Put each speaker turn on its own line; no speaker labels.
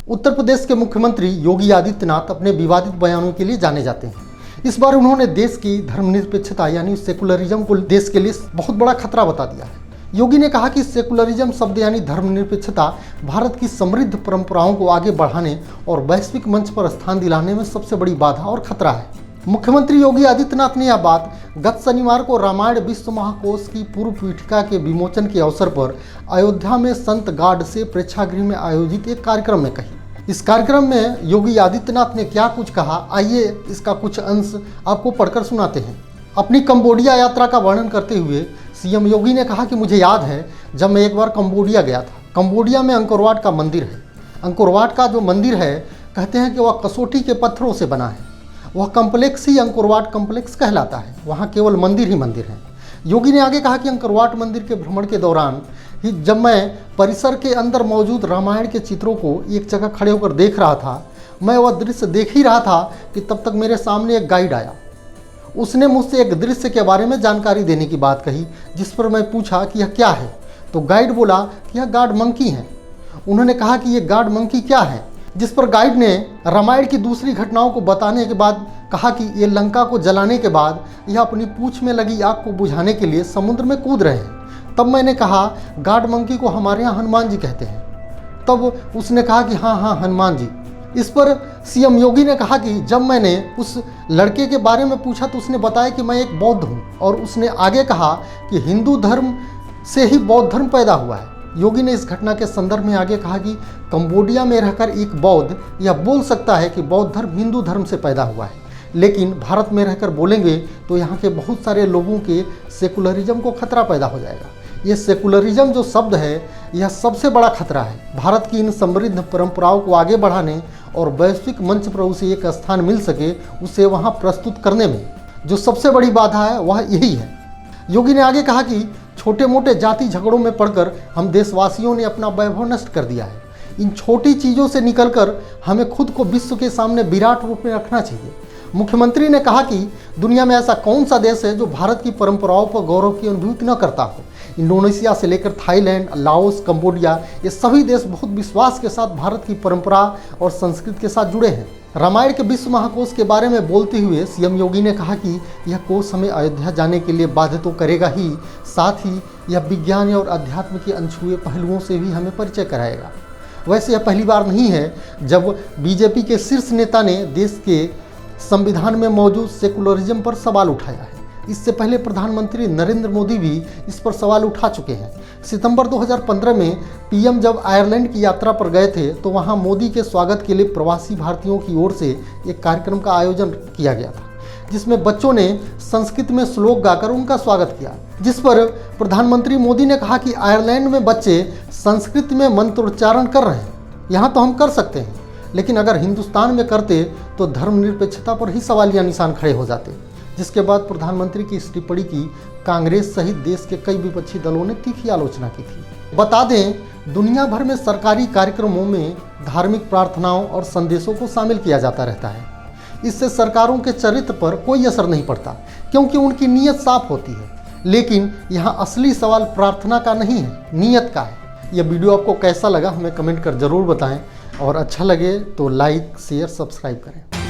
उत्तर प्रदेश के मुख्यमंत्री योगी आदित्यनाथ अपने विवादित बयानों के लिए जाने जाते हैं। इस बार उन्होंने देश की धर्मनिरपेक्षता यानी सेकुलरिज्म को देश के लिए बहुत बड़ा खतरा बता दिया है। योगी ने कहा कि सेकुलरिज्म शब्द यानी धर्मनिरपेक्षता भारत की समृद्ध परंपराओं को आगे बढ़ाने और वैश्विक मंच पर स्थान दिलाने में सबसे बड़ी बाधा और खतरा है। मुख्यमंत्री योगी आदित्यनाथ ने यह बात गत शनिवार को रामायण विश्व महाकोश की पूर्व पीठिका के विमोचन के अवसर पर अयोध्या में संत गाड से प्रेक्षागृह में आयोजित एक कार्यक्रम में कही। इस कार्यक्रम में योगी आदित्यनाथ ने क्या कुछ कहा, आइए इसका कुछ अंश आपको पढ़कर सुनाते हैं। अपनी कंबोडिया यात्रा का वर्णन करते हुए सीएम योगी ने कहा कि मुझे याद है जब मैं एक बार कंबोडिया गया था। कंबोडिया में अंकोर वाट का मंदिर है। अंकोर वाट का जो मंदिर है कहते हैं कि वह कसौटी के पत्थरों से बना है। वह कम्प्लेक्स ही अंकोर वाट कम्प्लेक्स कहलाता है। वहाँ केवल मंदिर ही मंदिर हैं। योगी ने आगे कहा कि अंकोर वाट मंदिर के भ्रमण के दौरान ही जब मैं परिसर के अंदर मौजूद रामायण के चित्रों को एक जगह खड़े होकर देख रहा था, मैं वह दृश्य देख ही रहा था कि तब तक मेरे सामने एक गाइड आया। उसने मुझसे एक दृश्य के बारे में जानकारी देने की बात कही, जिस पर मैं पूछा कि यह क्या है, तो गाइड बोला कि यह गार्ड मंकी है। उन्होंने कहा कि यह गार्ड मंकी क्या है, जिस पर गाइड ने रामायण की दूसरी घटनाओं को बताने के बाद कहा कि ये लंका को जलाने के बाद यह अपनी पूंछ में लगी आग को बुझाने के लिए समुद्र में कूद रहे हैं। तब मैंने कहा गार्ड मंकी को हमारे यहाँ हनुमान जी कहते हैं। तब उसने कहा कि हाँ हनुमान जी। इस पर सीएम योगी ने कहा कि जब मैंने उस लड़के के बारे में पूछा तो उसने बताया कि मैं एक बौद्ध हूँ, और उसने आगे कहा कि हिंदू धर्म से ही बौद्ध धर्म पैदा हुआ है। योगी ने इस घटना के संदर्भ में आगे कहा कि कंबोडिया में रहकर एक बौद्ध यह बोल सकता है कि बौद्ध धर्म हिंदू धर्म से पैदा हुआ है, लेकिन भारत में रहकर बोलेंगे तो यहाँ के बहुत सारे लोगों के सेकुलरिज्म को खतरा पैदा हो जाएगा। ये सेकुलरिज्म जो शब्द है यह सबसे बड़ा खतरा है। भारत की इन समृद्ध परंपराओं को आगे बढ़ाने और वैश्विक मंच पर उसे एक स्थान मिल सके, उसे वहाँ प्रस्तुत करने में जो सबसे बड़ी बाधा है वह यही है। योगी ने आगे कहा कि छोटे मोटे जाति झगड़ों में पड़कर हम देशवासियों ने अपना वैभव नष्ट कर दिया है। इन छोटी चीज़ों से निकलकर हमें खुद को विश्व के सामने विराट रूप में रखना चाहिए। मुख्यमंत्री ने कहा कि दुनिया में ऐसा कौन सा देश है जो भारत की परंपराओं पर गौरव की अनुभूति न करता हो। इंडोनेशिया से लेकर थाईलैंड, लाओस, कंबोडिया, ये सभी देश बहुत विश्वास के साथ भारत की परंपरा और संस्कृति के साथ जुड़े हैं। रामायण के विश्व महाकोश के बारे में बोलते हुए सीएम योगी ने कहा कि यह कोश हमें अयोध्या जाने के लिए बाध्य तो करेगा ही, साथ ही यह विज्ञान और अध्यात्म के अनछुए पहलुओं से भी हमें परिचय कराएगा। वैसे यह पहली बार नहीं है जब बीजेपी के शीर्ष नेता ने देश के संविधान में मौजूद सेकुलरिज्म पर सवाल उठाया है। इससे पहले प्रधानमंत्री नरेंद्र मोदी भी इस पर सवाल उठा चुके हैं। सितंबर 2015 में पीएम जब आयरलैंड की यात्रा पर गए थे तो वहां मोदी के स्वागत के लिए प्रवासी भारतीयों की ओर से एक कार्यक्रम का आयोजन किया गया था, जिसमें बच्चों ने संस्कृत में श्लोक गाकर उनका स्वागत किया। जिस पर प्रधानमंत्री मोदी ने कहा कि आयरलैंड में बच्चे संस्कृत में मंत्रोच्चारण कर रहे हैं, यहाँ तो हम कर सकते हैं, लेकिन अगर हिंदुस्तान में करते तो धर्मनिरपेक्षता पर ही सवालिया निशान खड़े हो जाते। जिसके बाद प्रधानमंत्री की इस टिप्पणी की कांग्रेस सहित देश के कई विपक्षी दलों ने तीखी आलोचना की थी। बता दें, दुनिया भर में सरकारी कार्यक्रमों में धार्मिक प्रार्थनाओं और संदेशों को शामिल किया जाता रहता है। इससे सरकारों के चरित्र पर कोई असर नहीं पड़ता, क्योंकि उनकी नीयत साफ होती है। लेकिन यहाँ असली सवाल प्रार्थना का नहीं है, नीयत का है। यह वीडियो आपको कैसा लगा हमें कमेंट कर ज़रूर बताएं, और अच्छा लगे तो लाइक, शेयर, सब्सक्राइब करें।